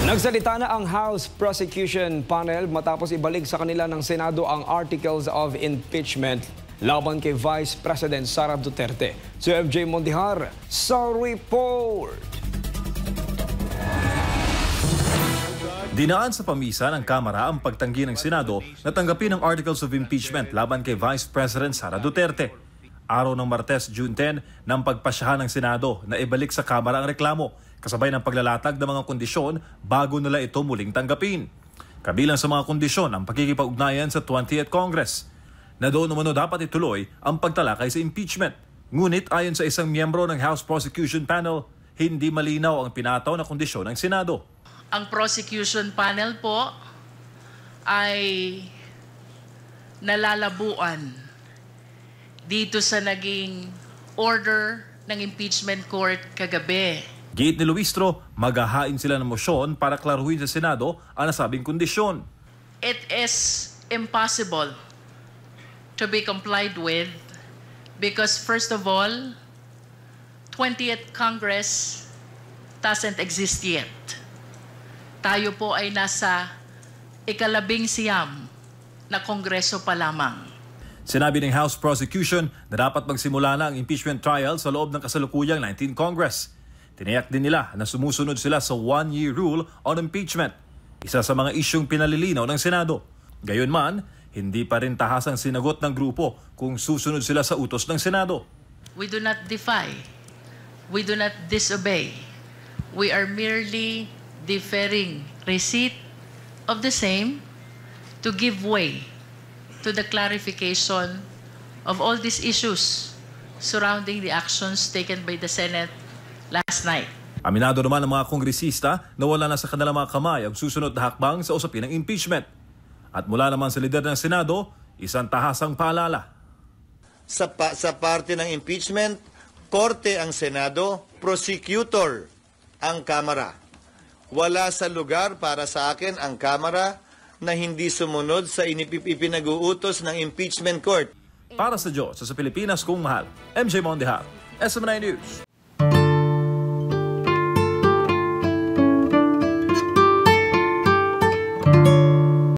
Nagsalita na ang House Prosecution Panel matapos ibalik sa kanila ng Senado ang Articles of Impeachment laban kay Vice President Sara Duterte. Si FJ Mondihar sa report. Dinaan sa pamisa ng Kamara ang pagtanggi ng Senado na tanggapin ang Articles of Impeachment laban kay Vice President Sara Duterte. Araw ng Martes, June 10, nang pagpasyahan ng Senado na ibalik sa Kamara ang reklamo, kasabay ng paglalatag ng mga kondisyon bago nila ito muling tanggapin. Kabilang sa mga kondisyon ang pagkikipag-ugnayan sa 20th Congress, na doon umano dapat ituloy ang pagtalakay sa impeachment. Ngunit ayon sa isang miyembro ng House Prosecution Panel, hindi malinaw ang pinataw na kondisyon ng Senado. Ang prosecution panel po ay nalalabuan dito sa naging order ng impeachment court kagabi. Giit ni Luistro, maghahain sila ng mosyon para klaruhin sa Senado ang nasabing kondisyon. It is impossible to be complied with because first of all, 20th Congress doesn't exist yet. Tayo po ay nasa ika-11 na kongreso pa lamang. Sinabi ng House Prosecution na dapat magsimula na ang impeachment trial sa loob ng kasalukuyang 19th Congress. Tiniyak din nila na sumusunod sila sa one-year rule on impeachment, isa sa mga isyong pinalilinaw ng Senado. Gayunman, hindi pa rin tahasang sinagot ng grupo kung susunod sila sa utos ng Senado. We do not defy. We do not disobey. We are merely deferring receipt of the same to give way to the clarification of all these issues surrounding the actions taken by the Senate last night. Aminado naman ang mga kongresista na wala na sa kanilang mga kamay ang susunod na hakbang sa usapin ng impeachment. At mula naman sa lider ng Senado, isang tahasang paalala. Sa parte ng impeachment, korte ang Senado, prosecutor ang Kamara. Wala sa lugar para sa akin ang Kamara na hindi sumunod sa ipinag-uutos ng impeachment court. Para sa Diyos, sa Pilipinas kung mahal, MJ Mondihar, SMNI News.